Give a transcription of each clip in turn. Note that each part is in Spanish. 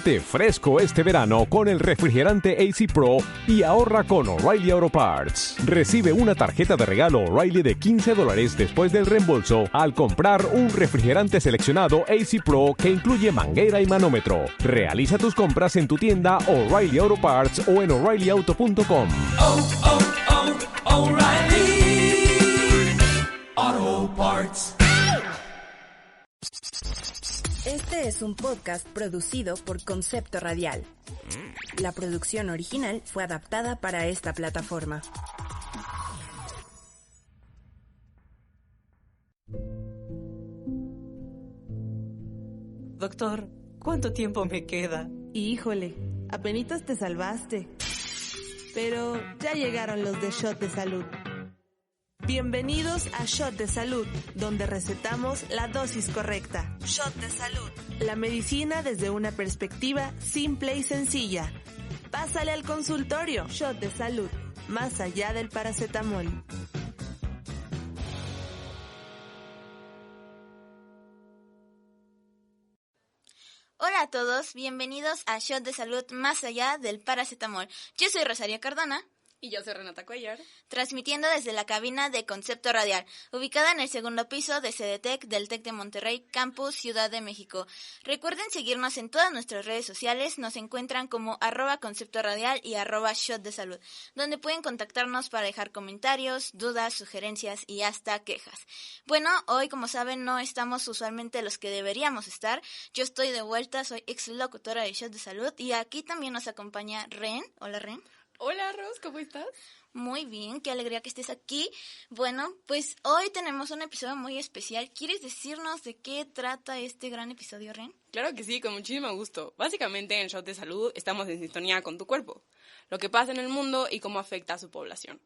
Mantente fresco este verano con el refrigerante AC Pro y ahorra con O'Reilly Auto Parts. Recibe una tarjeta de regalo O'Reilly de $15 después del reembolso al comprar un refrigerante seleccionado AC Pro que incluye manguera y manómetro. Realiza tus compras en tu tienda O'Reilly Auto Parts o en O'ReillyAuto.com. O'Reilly Auto Parts. Este es un podcast producido por Concepto Radial. La producción original fue adaptada para esta plataforma. Doctor, ¿cuánto tiempo me queda? Híjole, apenitas te salvaste. Pero ya llegaron los de Shot de Salud. Bienvenidos a Shot de Salud, donde recetamos la dosis correcta. Shot de Salud. La medicina desde una perspectiva simple y sencilla. Pásale al consultorio. Shot de Salud, más allá del paracetamol. Hola a todos, bienvenidos a Shot de Salud más allá del paracetamol. Yo soy Rosario Cardona. Y yo soy Renata Cuellar, transmitiendo desde la cabina de Concepto Radial, ubicada en el segundo piso de CDTEC del TEC de Monterrey, Campus Ciudad de México. Recuerden seguirnos en todas nuestras redes sociales, nos encuentran como @Concepto Radial y @Shot de Salud, donde pueden contactarnos para dejar comentarios, dudas, sugerencias y hasta quejas. Bueno, hoy como saben no estamos usualmente los que deberíamos estar, yo estoy de vuelta, soy ex locutora de Shot de Salud y aquí también nos acompaña Ren. Hola Ren. Hola Ros, ¿cómo estás? Muy bien, qué alegría que estés aquí. Bueno, pues hoy tenemos un episodio muy especial. ¿Quieres decirnos de qué trata este gran episodio, Ren? Claro que sí, con muchísimo gusto. Básicamente en Shot de Salud estamos en sintonía con tu cuerpo, lo que pasa en el mundo y cómo afecta a su población.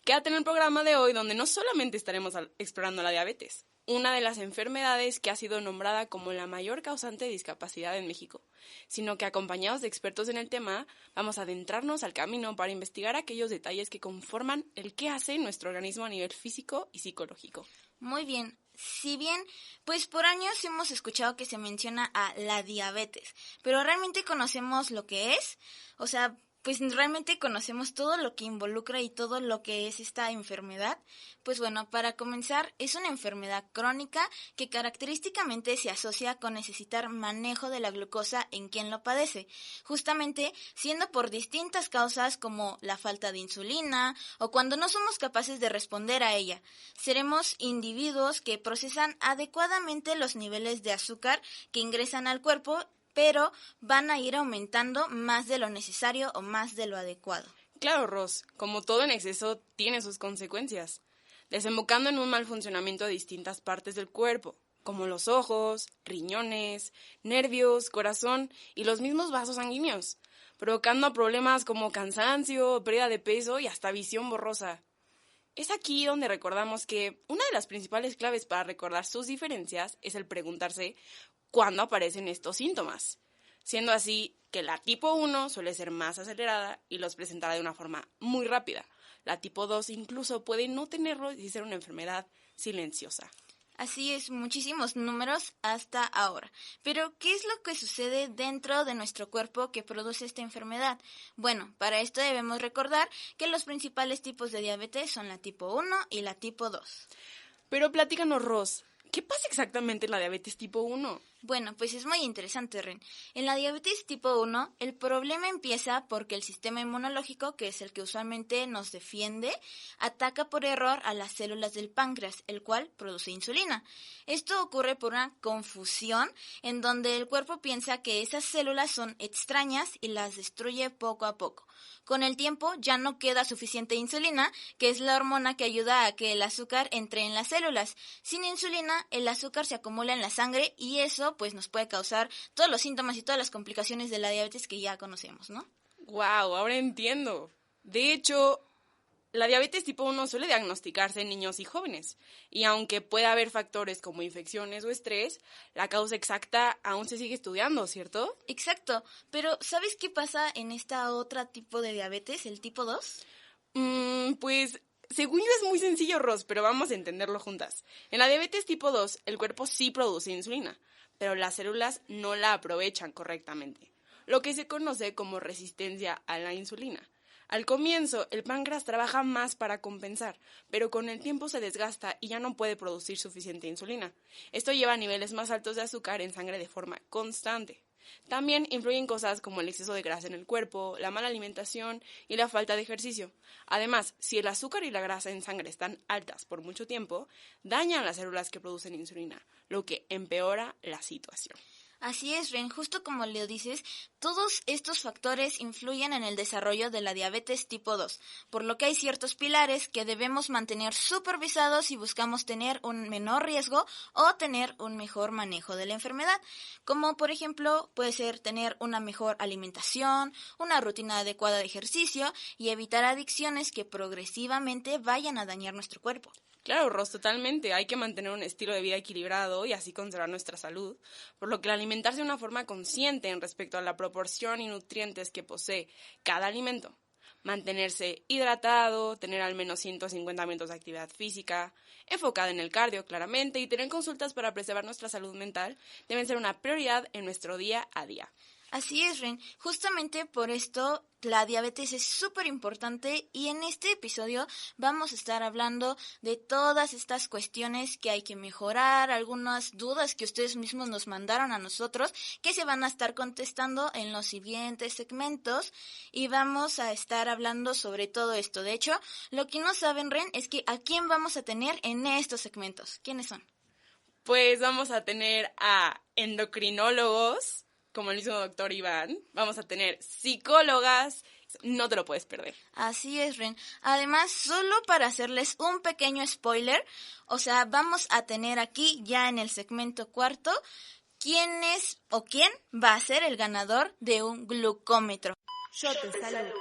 Quédate en el programa de hoy donde no solamente estaremos explorando la diabetes, una de las enfermedades que ha sido nombrada como la mayor causante de discapacidad en México, sino que acompañados de expertos en el tema, vamos a adentrarnos al camino para investigar aquellos detalles que conforman el qué hace nuestro organismo a nivel físico y psicológico. Muy bien. Si bien, pues por años hemos escuchado que se menciona a la diabetes, pero ¿realmente conocemos lo que es? O sea, pues realmente conocemos todo lo que involucra y todo lo que es esta enfermedad. Pues bueno, para comenzar, es una enfermedad crónica que característicamente se asocia con necesitar manejo de la glucosa en quien lo padece, justamente siendo por distintas causas como la falta de insulina o cuando no somos capaces de responder a ella. Seremos individuos que procesan adecuadamente los niveles de azúcar que ingresan al cuerpo, pero van a ir aumentando más de lo necesario o más de lo adecuado. Claro, Ros, como todo en exceso tiene sus consecuencias, desembocando en un mal funcionamiento de distintas partes del cuerpo, como los ojos, riñones, nervios, corazón y los mismos vasos sanguíneos, provocando problemas como cansancio, pérdida de peso y hasta visión borrosa. Es aquí donde recordamos que una de las principales claves para recordar sus diferencias es el preguntarse cuándo aparecen estos síntomas, siendo así que la tipo 1 suele ser más acelerada y los presentará de una forma muy rápida. La tipo 2 incluso puede no tenerlo y ser una enfermedad silenciosa. Así es, muchísimos números hasta ahora. Pero, ¿qué es lo que sucede dentro de nuestro cuerpo que produce esta enfermedad? Bueno, para esto debemos recordar que los principales tipos de diabetes son la tipo 1 y la tipo 2. Pero platícanos, Ros, ¿qué pasa exactamente en la diabetes tipo 1? Bueno, pues es muy interesante, Ren. En la diabetes tipo 1, el problema empieza porque el sistema inmunológico, que es el que usualmente nos defiende, ataca por error a las células del páncreas, el cual produce insulina. Esto ocurre por una confusión en donde el cuerpo piensa que esas células son extrañas y las destruye poco a poco. Con el tiempo ya no queda suficiente insulina, que es la hormona que ayuda a que el azúcar entre en las células. Sin insulina, el azúcar se acumula en la sangre y eso pues nos puede causar todos los síntomas y todas las complicaciones de la diabetes que ya conocemos, ¿no? ¡Wow! Ahora entiendo. De hecho, la diabetes tipo 1 suele diagnosticarse en niños y jóvenes, y aunque puede haber factores como infecciones o estrés, la causa exacta aún se sigue estudiando, ¿cierto? Exacto, pero ¿sabes qué pasa en esta otra tipo de diabetes, el tipo 2? Pues según yo es muy sencillo, Ros, pero vamos a entenderlo juntas. En la diabetes tipo 2, el cuerpo sí produce insulina, pero las células no la aprovechan correctamente, lo que se conoce como resistencia a la insulina. Al comienzo, el páncreas trabaja más para compensar, pero con el tiempo se desgasta y ya no puede producir suficiente insulina. Esto lleva a niveles más altos de azúcar en sangre de forma constante. También influyen cosas como el exceso de grasa en el cuerpo, la mala alimentación y la falta de ejercicio. Además, si el azúcar y la grasa en sangre están altas por mucho tiempo, dañan las células que producen insulina, lo que empeora la situación. Así es, Ren, justo como le dices, todos estos factores influyen en el desarrollo de la diabetes tipo 2, por lo que hay ciertos pilares que debemos mantener supervisados si buscamos tener un menor riesgo o tener un mejor manejo de la enfermedad, como por ejemplo puede ser tener una mejor alimentación, una rutina adecuada de ejercicio y evitar adicciones que progresivamente vayan a dañar nuestro cuerpo. Claro, Ros, totalmente. Hay que mantener un estilo de vida equilibrado y así conservar nuestra salud, por lo que al alimentarse de una forma consciente en respecto a la proporción y nutrientes que posee cada alimento, mantenerse hidratado, tener al menos 150 minutos de actividad física, enfocada en el cardio claramente y tener consultas para preservar nuestra salud mental deben ser una prioridad en nuestro día a día. Así es, Ren. Justamente por esto la diabetes es súper importante y en este episodio vamos a estar hablando de todas estas cuestiones que hay que mejorar, algunas dudas que ustedes mismos nos mandaron a nosotros que se van a estar contestando en los siguientes segmentos y vamos a estar hablando sobre todo esto. De hecho, lo que no saben, Ren, es que a quién vamos a tener en estos segmentos. ¿Quiénes son? Pues vamos a tener a endocrinólogos, como el mismo doctor Iván, vamos a tener psicólogas, no te lo puedes perder. Así es, Ren. Además, solo para hacerles un pequeño spoiler, o sea, vamos a tener aquí ya en el segmento cuarto, quién es o quién va a ser el ganador de un glucómetro. Shot de salud.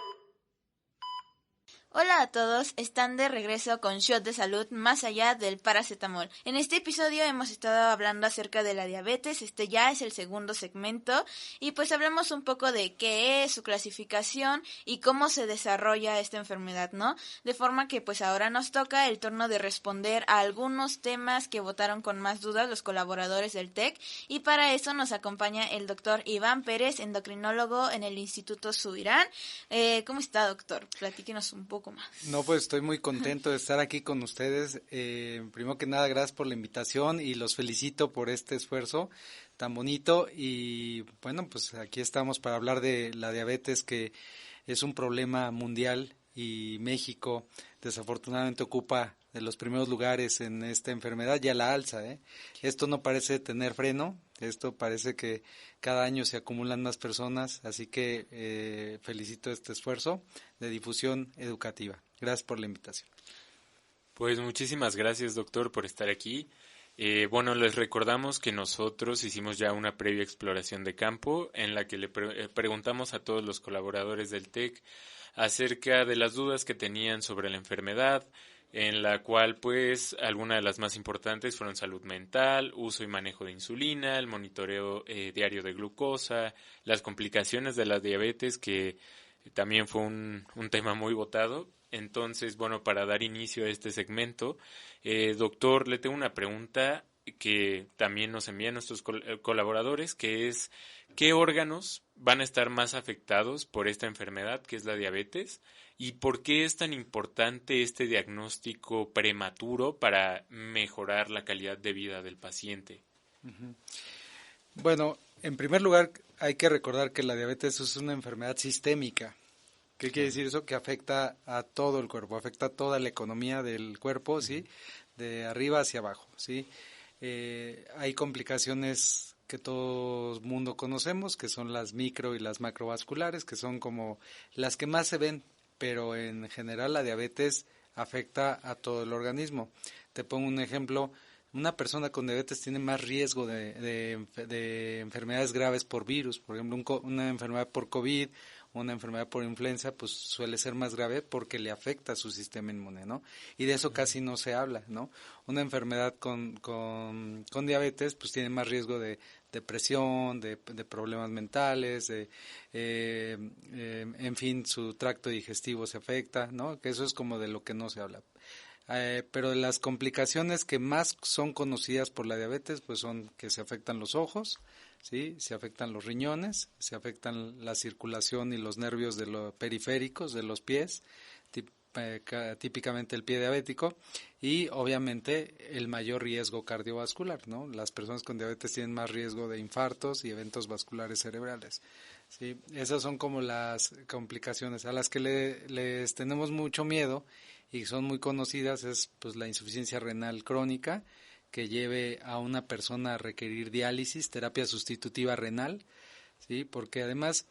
Hola a todos, están de regreso con Shot de Salud más allá del paracetamol. En este episodio hemos estado hablando acerca de la diabetes, este ya es el segundo segmento y pues hablamos un poco de qué es, su clasificación y cómo se desarrolla esta enfermedad, ¿no? De forma que pues ahora nos toca el turno de responder a algunos temas que votaron con más dudas los colaboradores del TEC y para eso nos acompaña el doctor Iván Pérez, endocrinólogo en el Instituto Subirán. ¿Cómo está, doctor? Platíquenos un poco más. No, pues estoy muy contento de estar aquí con ustedes. Primero que nada, gracias por la invitación y los felicito por este esfuerzo tan bonito. Y bueno, pues aquí estamos para hablar de la diabetes, que es un problema mundial y México desafortunadamente ocupa de los primeros lugares en esta enfermedad y a la alza, ¿eh? Esto no parece tener freno, esto parece que cada año se acumulan más personas, así que felicito este esfuerzo de difusión educativa. Gracias por la invitación. Pues muchísimas gracias, doctor, por estar aquí. Bueno, les recordamos que nosotros hicimos ya una previa exploración de campo en la que le preguntamos a todos los colaboradores del TEC acerca de las dudas que tenían sobre la enfermedad, en la cual pues algunas de las más importantes fueron salud mental, uso y manejo de insulina, el monitoreo diario de glucosa, las complicaciones de la diabetes, que también fue un tema muy votado. Entonces, bueno, para dar inicio a este segmento, doctor, le tengo una pregunta que también nos envían nuestros colaboradores, que es ¿qué órganos van a estar más afectados por esta enfermedad que es la diabetes? ¿Y por qué es tan importante este diagnóstico prematuro para mejorar la calidad de vida del paciente? Bueno, en primer lugar hay que recordar que la diabetes es una enfermedad sistémica. ¿Qué quiere decir eso? Que afecta a todo el cuerpo, afecta a toda la economía del cuerpo, ¿sí? De arriba hacia abajo, ¿sí? Hay complicaciones que todo el mundo conocemos, que son las micro y las macrovasculares, que son como las que más se ven, pero en general la diabetes afecta a todo el organismo. Te pongo un ejemplo, una persona con diabetes tiene más riesgo de enfermedades graves por virus, por ejemplo, una enfermedad por COVID, una enfermedad por influenza, pues suele ser más grave porque le afecta a su sistema inmune, ¿no? Y de eso casi no se habla, ¿no? Una enfermedad con diabetes, pues tiene más riesgo de depresión, de problemas mentales, en fin, su tracto digestivo se afecta, ¿no? Que eso es como de lo que no se habla. Pero las complicaciones que más son conocidas por la diabetes pues son que se afectan los ojos, ¿sí? Se afectan los riñones, se afectan la circulación y los nervios de los periféricos de los pies, típicamente el pie diabético, y obviamente el mayor riesgo cardiovascular, ¿no? Las personas con diabetes tienen más riesgo de infartos y eventos vasculares cerebrales, ¿sí? Esas son como las complicaciones a las que les tenemos mucho miedo y son muy conocidas. Es pues la insuficiencia renal crónica, que lleve a una persona a requerir diálisis, terapia sustitutiva renal, ¿sí? Porque además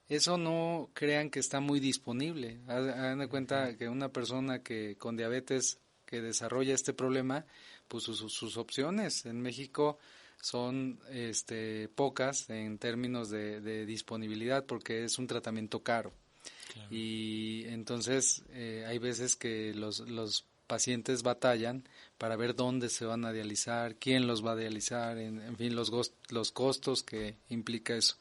eso no crean que está muy disponible. Hagan de cuenta que una persona que con diabetes que desarrolla este problema, pues sus opciones en México son pocas en términos de disponibilidad, porque es un tratamiento caro. Claro. Y entonces hay veces que los pacientes batallan para ver dónde se van a dializar, quién los va a dializar, en fin, los costos que implica eso.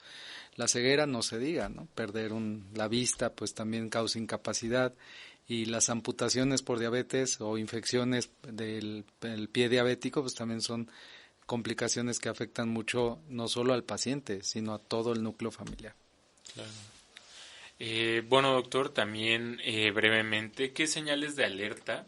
La ceguera no se diga, ¿no? Perder la vista pues también causa incapacidad, y las amputaciones por diabetes o infecciones del pie diabético pues también son complicaciones que afectan mucho no solo al paciente, sino a todo el núcleo familiar. Claro. Bueno, doctor, también brevemente, ¿qué señales de alerta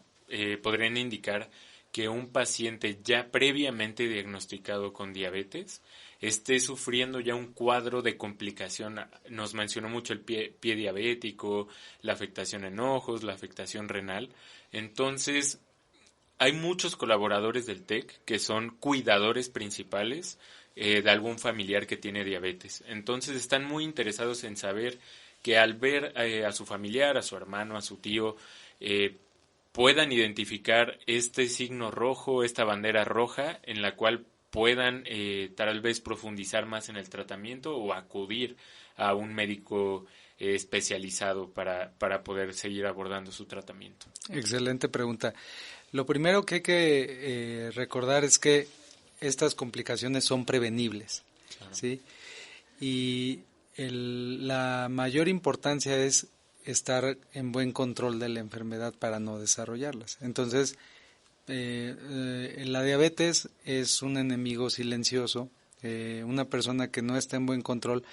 podrían indicar que un paciente ya previamente diagnosticado con diabetes esté sufriendo ya un cuadro de complicación? Nos mencionó mucho el pie diabético, la afectación en ojos, la afectación renal. Entonces, hay muchos colaboradores del TEC que son cuidadores principales de algún familiar que tiene diabetes. Entonces, están muy interesados en saber que al ver a su familiar, a su hermano, a su tío, puedan identificar este signo rojo, esta bandera roja, en la cual puedan tal vez profundizar más en el tratamiento o acudir a un médico especializado para poder seguir abordando su tratamiento. Excelente pregunta. Lo primero que hay que recordar es que estas complicaciones son prevenibles, claro, ¿sí? Y la mayor importancia es estar en buen control de la enfermedad para no desarrollarlas. Entonces, la diabetes es un enemigo silencioso. Una persona que no está en buen control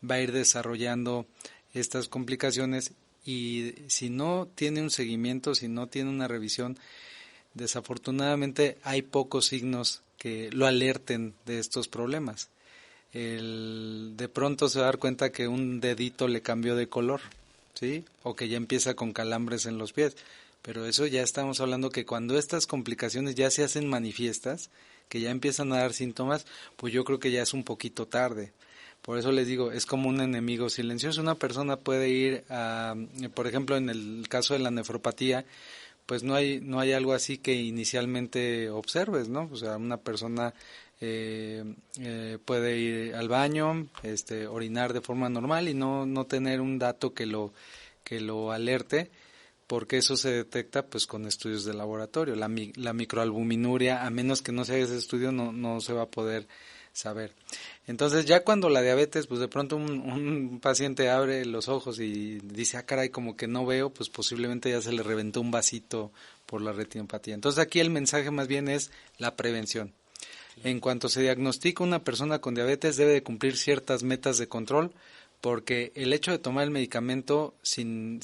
va a ir desarrollando estas complicaciones, y si no tiene un seguimiento, si no tiene una revisión, desafortunadamente hay pocos signos que lo alerten de estos problemas. De pronto se va a dar cuenta que un dedito le cambió de color, ¿sí? O que ya empieza con calambres en los pies. Pero eso ya estamos hablando que cuando estas complicaciones ya se hacen manifiestas, que ya empiezan a dar síntomas, pues yo creo que ya es un poquito tarde. Por eso les digo, es como un enemigo silencioso. Una persona puede ir a, por ejemplo, en el caso de la nefropatía, pues no hay algo así que inicialmente observes, ¿no? O sea, una persona puede ir al baño, orinar de forma normal y no tener un dato que lo alerte, porque eso se detecta pues con estudios de laboratorio. La microalbuminuria, a menos que no se haga ese estudio, no se va a poder saber. Entonces ya cuando la diabetes, pues de pronto un paciente abre los ojos y dice, caray, como que no veo, pues posiblemente ya se le reventó un vasito por la retinopatía. Entonces aquí el mensaje más bien es la prevención. En cuanto se diagnostica una persona con diabetes, debe de cumplir ciertas metas de control, porque el hecho de tomar el medicamento sin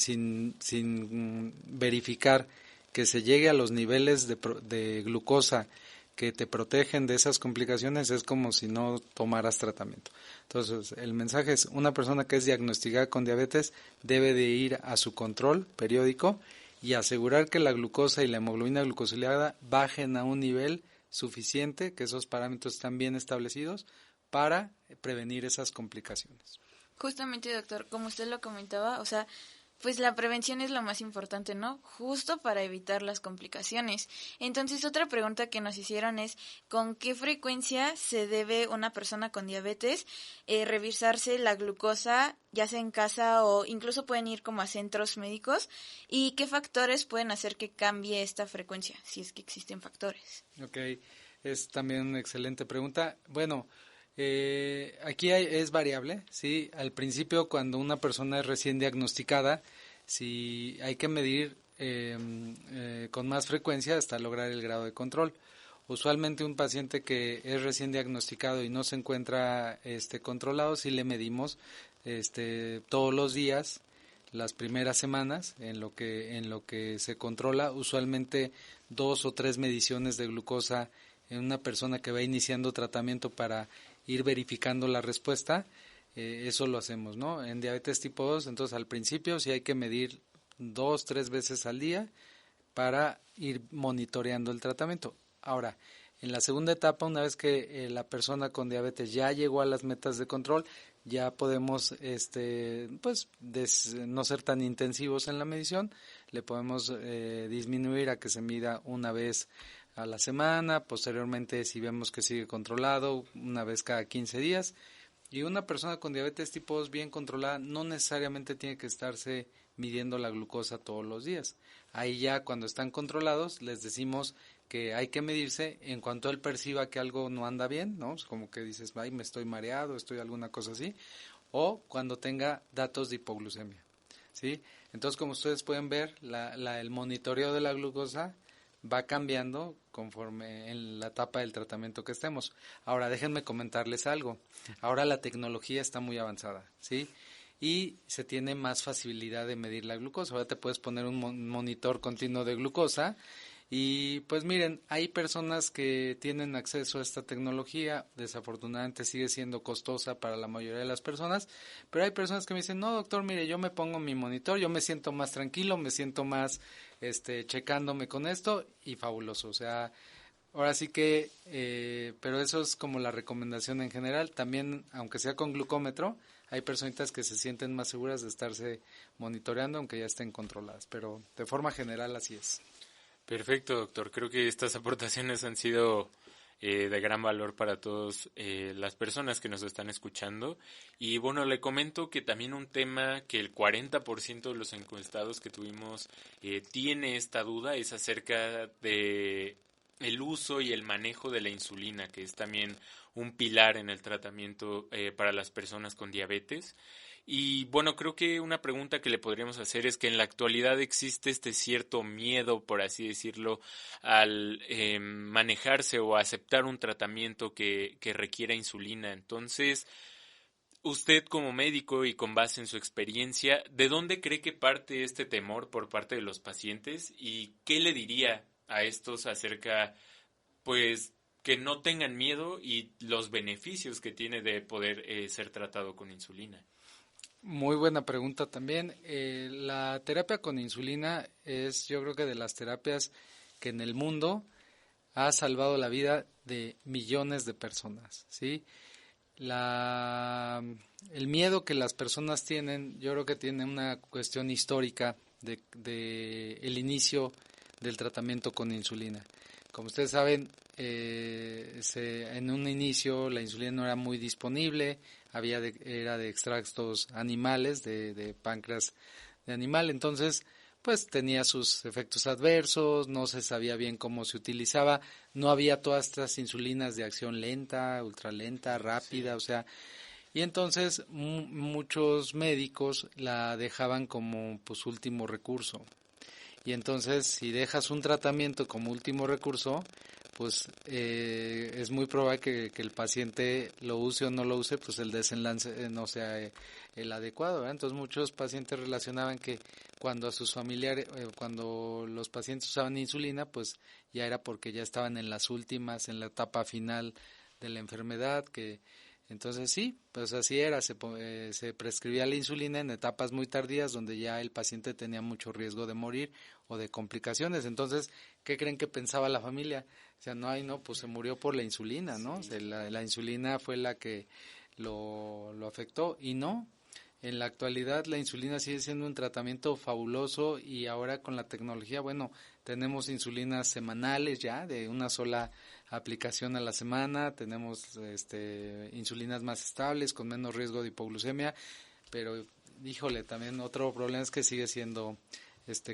verificar que se llegue a los niveles de glucosa que te protegen de esas complicaciones es como si no tomaras tratamiento. Entonces, el mensaje es, una persona que es diagnosticada con diabetes debe de ir a su control periódico y asegurar que la glucosa y la hemoglobina glucosilada bajen a un nivel suficiente, que esos parámetros están bien establecidos para prevenir esas complicaciones. Justamente, doctor, como usted lo comentaba, o sea, pues la prevención es lo más importante, ¿no? Justo para evitar las complicaciones. Entonces, otra pregunta que nos hicieron es, ¿con qué frecuencia se debe una persona con diabetes revisarse la glucosa, ya sea en casa o incluso pueden ir como a centros médicos? ¿Y qué factores pueden hacer que cambie esta frecuencia, si es que existen factores? Ok, es también una excelente pregunta. Bueno, aquí es variable, ¿sí? Al principio, cuando una persona es recién diagnosticada, si hay que medir con más frecuencia hasta lograr el grado de control. Usualmente un paciente que es recién diagnosticado y no se encuentra controlado, sí le medimos todos los días, las primeras semanas, en lo que se controla, usualmente 2 o 3 mediciones de glucosa en una persona que va iniciando tratamiento para ir verificando la respuesta. Eso lo hacemos, ¿no? En diabetes tipo 2, entonces al principio sí hay que medir 2, 3 veces al día para ir monitoreando el tratamiento. Ahora, en la segunda etapa, una vez que la persona con diabetes ya llegó a las metas de control, ya podemos no ser tan intensivos en la medición, le podemos disminuir a que se mida una vez a la semana, posteriormente si vemos que sigue controlado, una vez cada 15 días. Y una persona con diabetes tipo 2 bien controlada no necesariamente tiene que estarse midiendo la glucosa todos los días. Ahí ya cuando están controlados les decimos que hay que medirse en cuanto él perciba que algo no anda bien, ¿no? Como que dices, ay, me estoy mareado, estoy alguna cosa así, o cuando tenga datos de hipoglucemia, ¿sí? Entonces, como ustedes pueden ver, el monitoreo de la glucosa va cambiando conforme en la etapa del tratamiento que estemos. Ahora, déjenme comentarles algo. Ahora la tecnología está muy avanzada, ¿sí? Y se tiene más facilidad de medir la glucosa. Ahora te puedes poner un monitor continuo de glucosa y pues miren, hay personas que tienen acceso a esta tecnología, desafortunadamente sigue siendo costosa para la mayoría de las personas, pero hay personas que me dicen, no doctor, mire, yo me pongo mi monitor, yo me siento más tranquilo, me siento más checándome con esto y fabuloso, o sea, ahora sí que, pero eso es como la recomendación en general, también aunque sea con glucómetro, hay personitas que se sienten más seguras de estarse monitoreando aunque ya estén controladas, pero de forma general así es. Perfecto, doctor. Creo que estas aportaciones han sido de gran valor para todas las personas que nos están escuchando. Y bueno, le comento que también un tema que el 40% de los encuestados que tuvimos tiene esta duda es acerca de el uso y el manejo de la insulina, que es también un pilar en el tratamiento para las personas con diabetes. Y bueno, creo que una pregunta que le podríamos hacer es que en la actualidad existe cierto miedo, por así decirlo, al manejarse o aceptar un tratamiento que requiera insulina. Entonces, usted como médico y con base en su experiencia, ¿de dónde cree que parte este temor por parte de los pacientes? ¿Y qué le diría a estos acerca, pues, que no tengan miedo y los beneficios que tiene de poder ser tratado con insulina? Muy buena pregunta también. La terapia con insulina es, yo creo que de las terapias que en el mundo ha salvado la vida de millones de personas, ¿sí? El miedo que las personas tienen, yo creo que tiene una cuestión histórica de el inicio del tratamiento con insulina. Como ustedes saben, en un inicio la insulina no era muy disponible, era de extractos animales, de páncreas de animal, entonces pues tenía sus efectos adversos, no se sabía bien cómo se utilizaba, no había todas estas insulinas de acción lenta, ultralenta, rápida, o sea, y entonces muchos médicos la dejaban como pues último recurso. Y entonces, si dejas un tratamiento como último recurso, pues es muy probable que el paciente lo use o no lo use, pues el desenlace no sea el adecuado, ¿verdad? Entonces, muchos pacientes relacionaban que cuando a sus familiares, cuando los pacientes usaban insulina, pues ya era porque ya estaban en las últimas, en la etapa final de la enfermedad, que entonces sí, pues así era, se prescribía la insulina en etapas muy tardías donde ya el paciente tenía mucho riesgo de morir o de complicaciones. Entonces, ¿qué creen que pensaba la familia? O sea, pues se murió por la insulina, ¿no? Sí. O sea, la insulina fue la que lo afectó y no. En la actualidad la insulina sigue siendo un tratamiento fabuloso y ahora con la tecnología, bueno, tenemos insulinas semanales ya de una sola aplicación a la semana, tenemos insulinas más estables con menos riesgo de hipoglucemia, pero híjole, también otro problema es que sigue siendo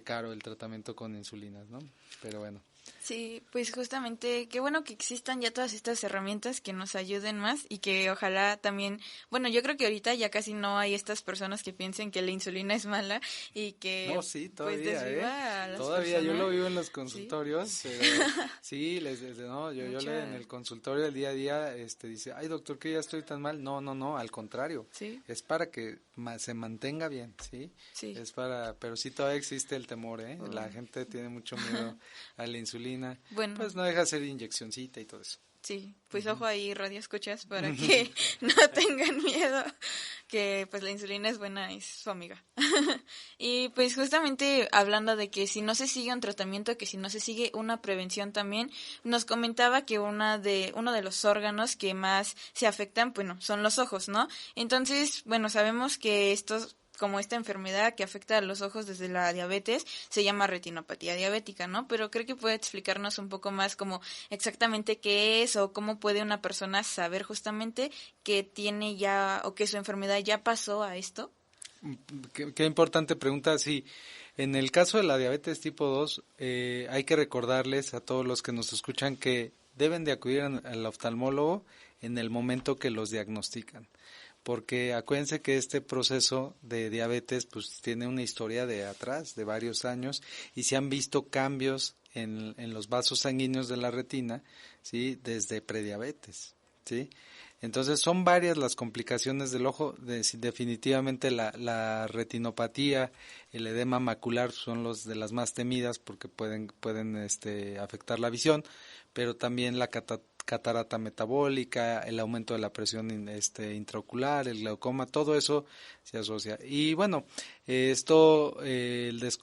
caro el tratamiento con insulinas, ¿no? Pero bueno. Sí, pues justamente, qué bueno que existan ya todas estas herramientas que nos ayuden más y que ojalá también, bueno, yo creo que ahorita ya casi no hay estas personas que piensen que la insulina es mala y que No, sí, todavía, pues desviva a las todavía yo personas. lo vivo en los consultorios, ¿Sí? pero sí, no, yo Mucha- en el consultorio del día a día, dice, ay doctor, que ya estoy tan mal. No, al contrario, Sí. es para que se mantenga bien, ¿sí? Sí. Es pero sí todavía existe el temor, la gente tiene mucho miedo a la insulina, Bueno. pues no deja de ser inyeccioncita y todo eso. Sí, pues ojo ahí, radio escuchas, para que no tengan miedo, que pues la insulina es buena, es su amiga. Y pues justamente hablando de que si no se sigue un tratamiento, que si no se sigue una prevención también, nos comentaba que uno de los órganos que más se afectan, bueno, son los ojos, ¿no? Entonces, bueno, sabemos que como esta enfermedad que afecta a los ojos desde la diabetes, se llama retinopatía diabética, ¿no? Pero creo que puede explicarnos un poco más como exactamente qué es o cómo puede una persona saber justamente que tiene ya o que su enfermedad ya pasó a esto. Qué importante pregunta, sí. En el caso de la diabetes tipo 2, hay que recordarles a todos los que nos escuchan que deben de acudir al oftalmólogo en el momento que los diagnostican. Porque acuérdense que este proceso de diabetes pues tiene una historia de atrás, de varios años, y se han visto cambios en los vasos sanguíneos de la retina, ¿sí? Desde prediabetes, ¿sí? Entonces son varias las complicaciones del ojo, definitivamente la retinopatía, el edema macular son los de las más temidas porque pueden afectar la visión, pero también la catarata metabólica, el aumento de la presión intraocular, el glaucoma, todo eso se asocia. Y bueno,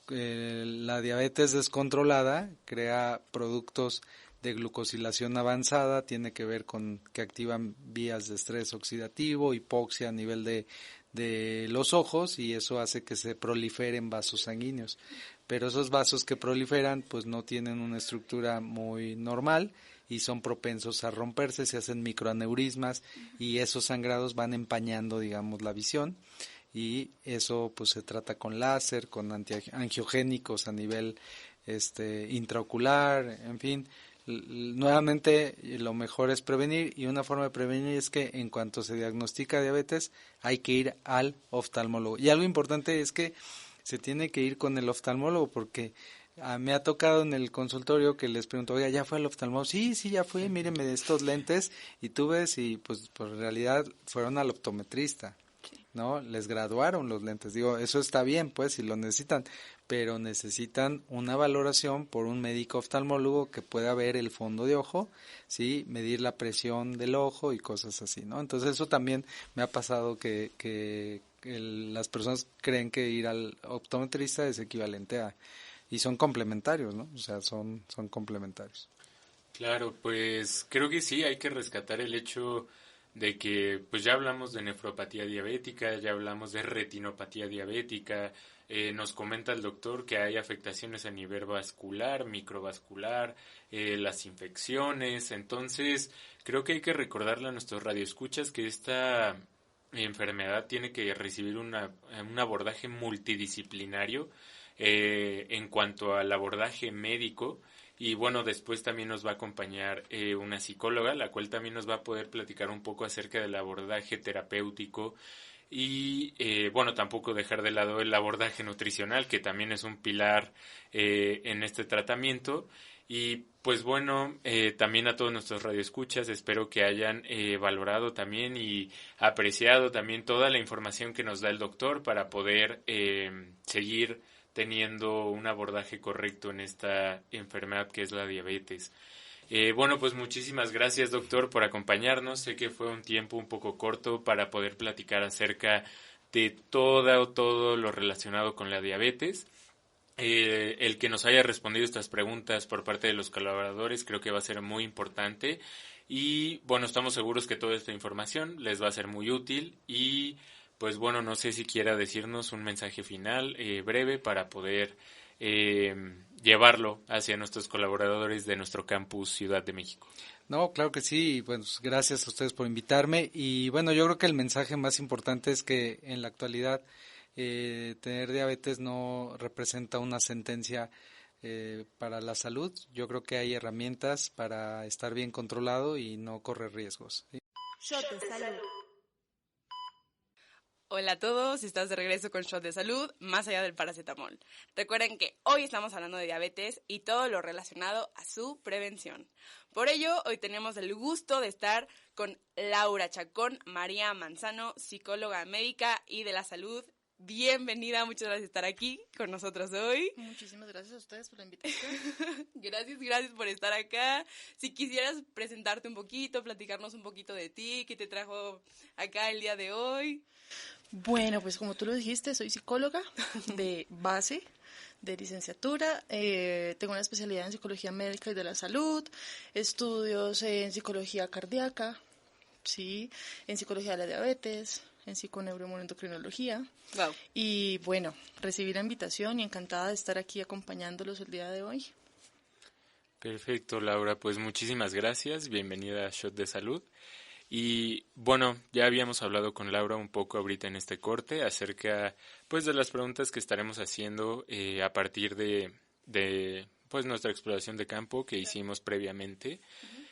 la diabetes descontrolada crea productos de glucosilación avanzada, tiene que ver con que activan vías de estrés oxidativo, hipoxia a nivel de los ojos, y eso hace que se proliferen vasos sanguíneos. Pero esos vasos que proliferan pues no tienen una estructura muy normal y son propensos a romperse, se hacen microaneurismas y esos sangrados van empañando, digamos, la visión, y eso pues se trata con láser, con antiangiogénicos a nivel intraocular, en fin. Nuevamente lo mejor es prevenir, y una forma de prevenir es que en cuanto se diagnostica diabetes hay que ir al oftalmólogo. Y algo importante es que se tiene que ir con el oftalmólogo, porque me ha tocado en el consultorio que les pregunto, oiga, ¿ya fue al oftalmólogo? Sí, ya fui, míreme de estos lentes, y tú ves, y pues por realidad fueron al optometrista, ¿no? Les graduaron los lentes. Digo, eso está bien, pues, si lo necesitan, pero necesitan una valoración por un médico oftalmólogo que pueda ver el fondo de ojo, ¿sí? Medir la presión del ojo y cosas así, ¿no? Entonces eso también me ha pasado que las personas creen que ir al optometrista es equivalente y son complementarios, ¿no? O sea, son complementarios. Claro, pues creo que sí, hay que rescatar el hecho de que pues ya hablamos de nefropatía diabética, ya hablamos de retinopatía diabética, nos comenta el doctor que hay afectaciones a nivel vascular, microvascular, las infecciones. Entonces creo que hay que recordarle a nuestros radioescuchas que esta enfermedad tiene que recibir un abordaje multidisciplinario en cuanto al abordaje médico. Y bueno, después también nos va a acompañar una psicóloga, la cual también nos va a poder platicar un poco acerca del abordaje terapéutico y, bueno, tampoco dejar de lado el abordaje nutricional, que también es un pilar en este tratamiento. Y pues bueno, también a todos nuestros radioescuchas, espero que hayan valorado también y apreciado también toda la información que nos da el doctor para poder seguir teniendo un abordaje correcto en esta enfermedad que es la diabetes. Bueno, pues muchísimas gracias, doctor, por acompañarnos. Sé que fue un tiempo un poco corto para poder platicar acerca de todo lo relacionado con la diabetes. El que nos haya respondido estas preguntas por parte de los colaboradores creo que va a ser muy importante. Y bueno, estamos seguros que toda esta información les va a ser muy útil y pues bueno, no sé si quiera decirnos un mensaje final breve para poder llevarlo hacia nuestros colaboradores de nuestro campus Ciudad de México. No, claro que sí, pues gracias a ustedes por invitarme, y bueno, yo creo que el mensaje más importante es que en la actualidad tener diabetes no representa una sentencia para la salud, yo creo que hay herramientas para estar bien controlado y no correr riesgos, ¿sí? Shot de salud. Hola a todos, estás de regreso con Shot de Salud, más allá del paracetamol. Recuerden que hoy estamos hablando de diabetes y todo lo relacionado a su prevención. Por ello, hoy tenemos el gusto de estar con Laura Chacón, María Manzano, psicóloga médica y de la salud. Bienvenida, muchas gracias por estar aquí con nosotros hoy. Muchísimas gracias a ustedes por la invitación. Gracias por estar acá. Si quisieras presentarte un poquito, platicarnos un poquito de ti, qué te trajo acá el día de hoy. Bueno, pues como tú lo dijiste, soy psicóloga de base, de licenciatura, tengo una especialidad en psicología médica y de la salud, estudios en psicología cardíaca, sí, en psicología de la diabetes, en psiconeuroendocrinología. Wow. Y bueno, recibí la invitación y encantada de estar aquí acompañándolos el día de hoy. Perfecto, Laura, pues muchísimas gracias, bienvenida a Shot de Salud. Y bueno, ya habíamos hablado con Laura un poco ahorita en este corte acerca pues de las preguntas que estaremos haciendo a partir de pues nuestra exploración de campo que hicimos previamente.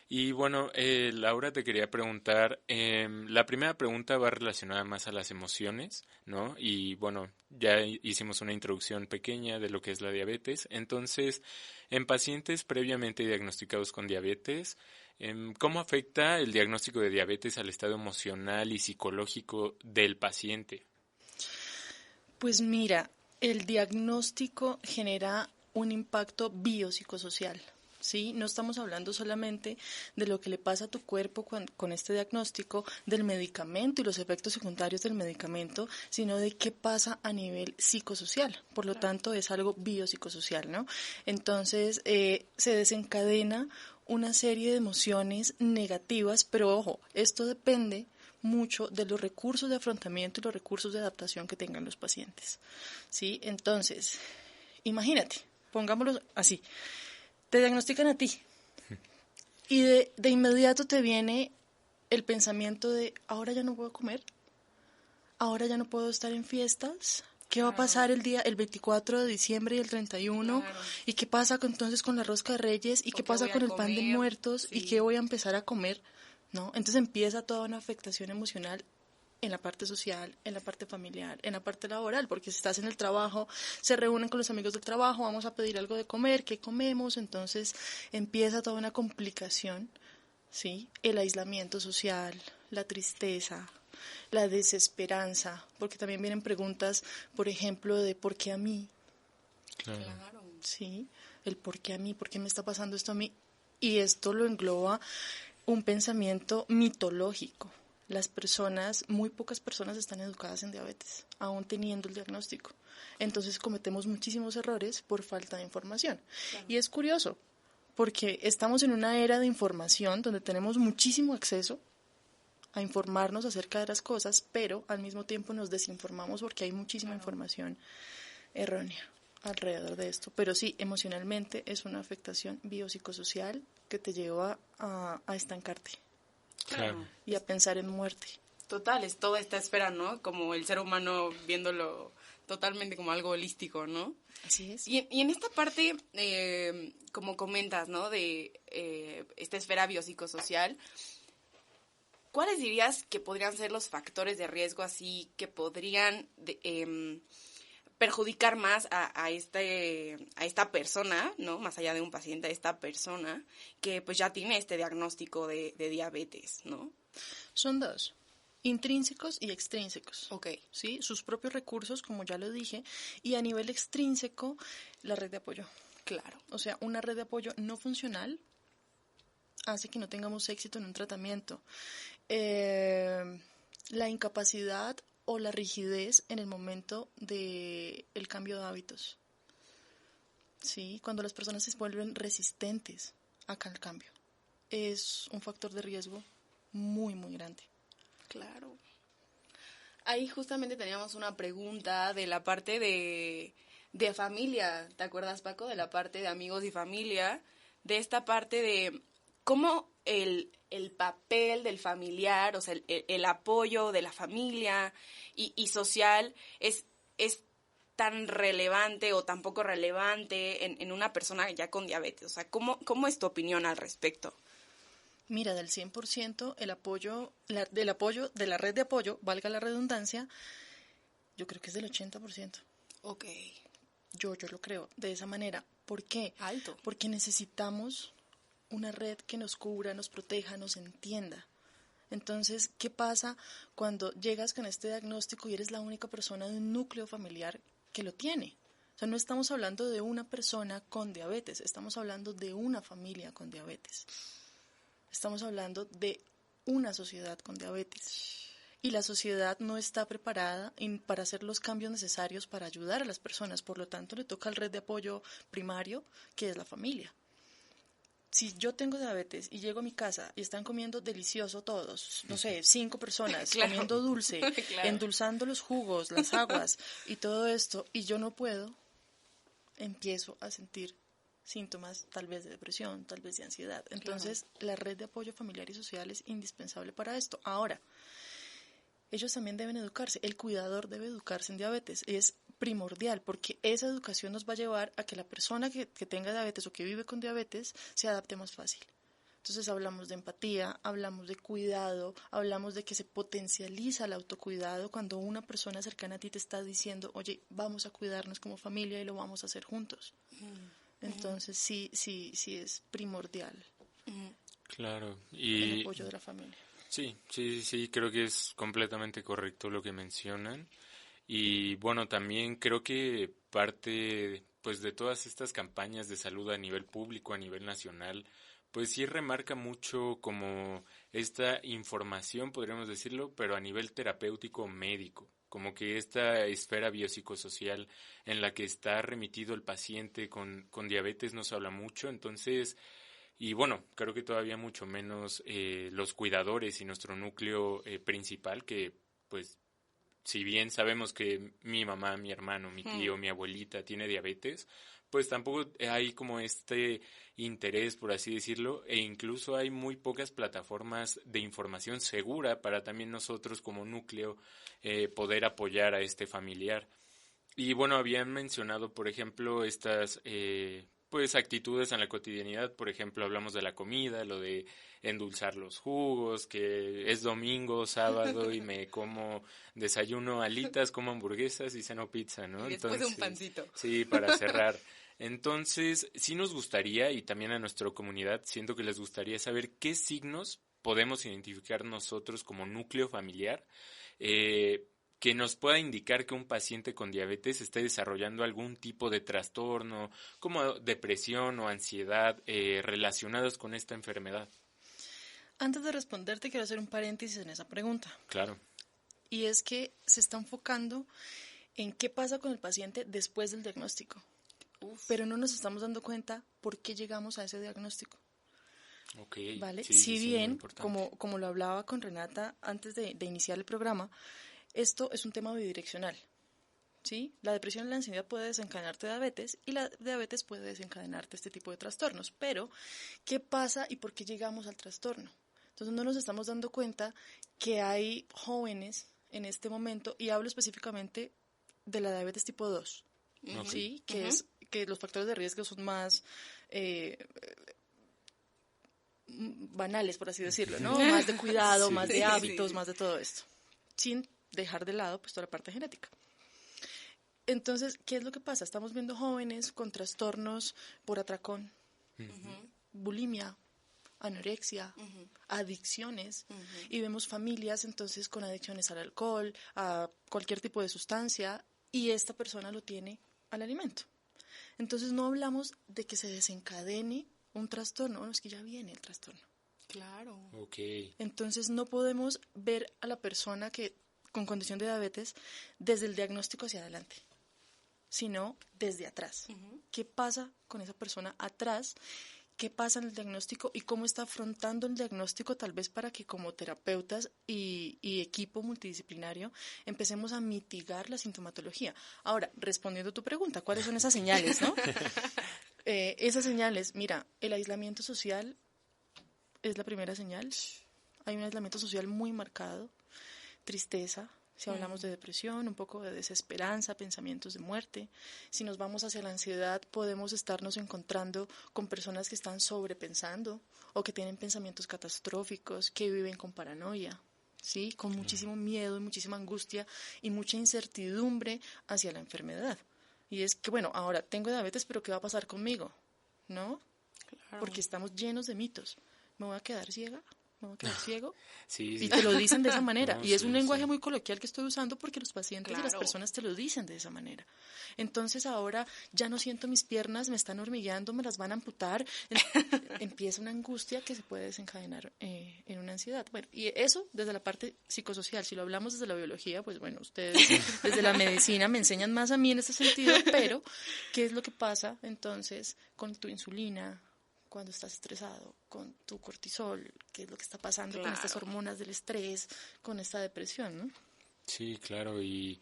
Y bueno, Laura, te quería preguntar, la primera pregunta va relacionada más a las emociones, ¿no? Y bueno, ya hicimos una introducción pequeña de lo que es la diabetes. Entonces, en pacientes previamente diagnosticados con diabetes, ¿cómo afecta el diagnóstico de diabetes al estado emocional y psicológico del paciente? Pues mira, el diagnóstico genera un impacto biopsicosocial. ¿Sí? No estamos hablando solamente de lo que le pasa a tu cuerpo con este diagnóstico, del medicamento y los efectos secundarios del medicamento, sino de qué pasa a nivel psicosocial. Por lo tanto, es algo biopsicosocial, ¿no? Entonces, se desencadena una serie de emociones negativas, pero ojo, esto depende mucho de los recursos de afrontamiento y los recursos de adaptación que tengan los pacientes, ¿sí? Entonces, imagínate, pongámoslo así. Te diagnostican a ti y de inmediato te viene el pensamiento de ahora ya no puedo comer, ahora ya no puedo estar en fiestas, ¿qué va a pasar el 24 de diciembre y el 31? Claro. ¿Y qué pasa entonces con la rosca de Reyes? ¿Y qué pasa con el pan de muertos? Sí. ¿Y qué voy a empezar a comer? ¿No? Entonces empieza toda una afectación emocional en la parte social, en la parte familiar, en la parte laboral, porque si estás en el trabajo, se reúnen con los amigos del trabajo, vamos a pedir algo de comer, ¿qué comemos? Entonces empieza toda una complicación, ¿sí? El aislamiento social, la tristeza, la desesperanza, porque también vienen preguntas, por ejemplo, de ¿por qué a mí? Claro. ¿Sí? El ¿por qué a mí? ¿Por qué me está pasando esto a mí? Y esto lo engloba un pensamiento mitológico. Las personas, muy pocas personas están educadas en diabetes, aún teniendo el diagnóstico. Entonces cometemos muchísimos errores por falta de información. Claro. Y es curioso, porque estamos en una era de información donde tenemos muchísimo acceso a informarnos acerca de las cosas, pero al mismo tiempo nos desinformamos porque hay muchísima información errónea alrededor de esto. Pero sí, emocionalmente es una afectación biopsicosocial que te lleva a estancarte. Claro. Y a pensar en muerte. Total, es toda esta esfera, ¿no? Como el ser humano viéndolo totalmente como algo holístico, ¿no? Así es. Y en esta parte, como comentas, ¿no? De esta esfera biopsicosocial, ¿cuáles dirías que podrían ser los factores de riesgo así que podrían perjudicar más a esta persona, ¿no? Más allá de un paciente, a esta persona que pues ya tiene este diagnóstico de diabetes, ¿no? Son dos, intrínsecos y extrínsecos. Ok. ¿Sí? Sus propios recursos, como ya lo dije, y a nivel extrínseco, la red de apoyo. Claro. O sea, una red de apoyo no funcional hace que no tengamos éxito en un tratamiento. La incapacidad o la rigidez en el momento del cambio de hábitos. ¿Sí? Cuando las personas se vuelven resistentes al cambio. Es un factor de riesgo muy, muy grande. Claro. Ahí justamente teníamos una pregunta de la parte de familia. ¿Te acuerdas, Paco? De la parte de amigos y familia. De esta parte de cómo el papel del familiar, o sea, el apoyo de la familia y social es tan relevante o tan poco relevante en una persona ya con diabetes? O sea, ¿cómo es tu opinión al respecto? Mira, del 100%, el apoyo de la red de apoyo, valga la redundancia, yo creo que es del 80%. Ok. Yo lo creo de esa manera. ¿Por qué? Alto. Porque necesitamos una red que nos cubra, nos proteja, nos entienda. Entonces, ¿qué pasa cuando llegas con este diagnóstico y eres la única persona de un núcleo familiar que lo tiene? O sea, no estamos hablando de una persona con diabetes, estamos hablando de una familia con diabetes. Estamos hablando de una sociedad con diabetes. Y la sociedad no está preparada para hacer los cambios necesarios para ayudar a las personas. Por lo tanto, le toca al red de apoyo primario, que es la familia. Si yo tengo diabetes y llego a mi casa y están comiendo delicioso todos, no sé, 5 personas, Claro. comiendo dulce, Claro. endulzando los jugos, las aguas y todo esto, y yo no puedo, empiezo a sentir síntomas tal vez de depresión, tal vez de ansiedad. Entonces, la red de apoyo familiar y social es indispensable para esto. Ahora, ellos también deben educarse, el cuidador debe educarse en diabetes, es primordial porque esa educación nos va a llevar a que la persona que tenga diabetes o que vive con diabetes se adapte más fácil. Entonces hablamos de empatía, hablamos de cuidado, hablamos de que se potencializa el autocuidado cuando una persona cercana a ti te está diciendo, oye, vamos a cuidarnos como familia y lo vamos a hacer juntos. Entonces sí es primordial Claro. el apoyo de la familia. Sí, creo que es completamente correcto lo que mencionan. Y bueno, también creo que parte pues de todas estas campañas de salud a nivel público, a nivel nacional, pues sí remarca mucho como esta información, podríamos decirlo, pero a nivel terapéutico médico, como que esta esfera biopsicosocial en la que está remitido el paciente con diabetes no se habla mucho, entonces, y bueno, creo que todavía mucho menos los cuidadores y nuestro núcleo principal, que pues si bien sabemos que mi mamá, mi hermano, mi tío, mi abuelita tiene diabetes, pues tampoco hay como este interés, por así decirlo, e incluso hay muy pocas plataformas de información segura para también nosotros como núcleo poder apoyar a este familiar. Y bueno, habían mencionado, por ejemplo, estas pues actitudes en la cotidianidad, por ejemplo, hablamos de la comida, lo de endulzar los jugos, que es domingo, sábado y me como desayuno alitas, como hamburguesas y ceno pizza, ¿no? Y después un pancito. Sí, para cerrar. Entonces, sí nos gustaría, y también a nuestra comunidad, siento que les gustaría saber qué signos podemos identificar nosotros como núcleo familiar, que nos pueda indicar que un paciente con diabetes esté desarrollando algún tipo de trastorno, como depresión o ansiedad relacionados con esta enfermedad. Antes de responderte, quiero hacer un paréntesis en esa pregunta. Claro. Y es que se está enfocando en qué pasa con el paciente después del diagnóstico. Pero no nos estamos dando cuenta por qué llegamos a ese diagnóstico. Okay. ¿Vale? Sí, si sí, bien, muy importante. como lo hablaba con Renata antes de iniciar el programa, esto es un tema bidireccional, ¿sí? La depresión y la ansiedad puede desencadenarte diabetes y la diabetes puede desencadenarte este tipo de trastornos. Pero, ¿qué pasa y por qué llegamos al trastorno? Entonces, no nos estamos dando cuenta que hay jóvenes en este momento, y hablo específicamente de la diabetes tipo 2, ¿sí? Que es que los factores de riesgo son más banales, por así decirlo, ¿no? Más de cuidado, Sí. más de hábitos, más de todo esto, sin dejar de lado pues toda la parte genética. Entonces, ¿qué es lo que pasa? Estamos viendo jóvenes con trastornos por atracón, bulimia, anorexia, adicciones, y vemos familias entonces con adicciones al alcohol, a cualquier tipo de sustancia, y esta persona lo tiene al alimento. Entonces no hablamos de que se desencadene un trastorno, bueno, es que ya viene el trastorno. Claro. Okay. Entonces no podemos ver a la persona que con condición de diabetes desde el diagnóstico hacia adelante, sino desde atrás. ¿Qué pasa con esa persona atrás? ¿Qué pasa en el diagnóstico y cómo está afrontando el diagnóstico, tal vez para que como terapeutas y equipo multidisciplinario empecemos a mitigar la sintomatología? Ahora, respondiendo a tu pregunta, ¿cuáles son esas señales, no? Esas señales, mira, el aislamiento social es la primera señal. Hay un aislamiento social muy marcado, tristeza, Si hablamos de depresión, un poco de desesperanza, pensamientos de muerte. Si nos vamos hacia la ansiedad, podemos estarnos encontrando con personas que están sobrepensando o que tienen pensamientos catastróficos, que viven con paranoia, ¿sí? Con muchísimo miedo y muchísima angustia y mucha incertidumbre hacia la enfermedad. Y es que, bueno, ahora tengo diabetes, pero ¿qué va a pasar conmigo? ¿No? Claro. Porque estamos llenos de mitos. ¿Me voy a quedar ciega? ¿Me voy a quedar ciego? Sí, y te lo dicen de esa manera. Y es un lenguaje muy coloquial que estoy usando porque los pacientes y las personas te lo dicen de esa manera. Entonces ahora ya no siento mis piernas, me están hormigueando, me las van a amputar. Empieza una angustia que se puede desencadenar en una ansiedad. Bueno, y eso desde la parte psicosocial. Si lo hablamos desde la biología, pues bueno, ustedes desde la medicina me enseñan más a mí en ese sentido, pero ¿qué es lo que pasa entonces con tu insulina? Cuando estás estresado, con tu cortisol, qué es lo que está pasando con estas hormonas del estrés, con esta depresión, ¿no? Sí, claro, y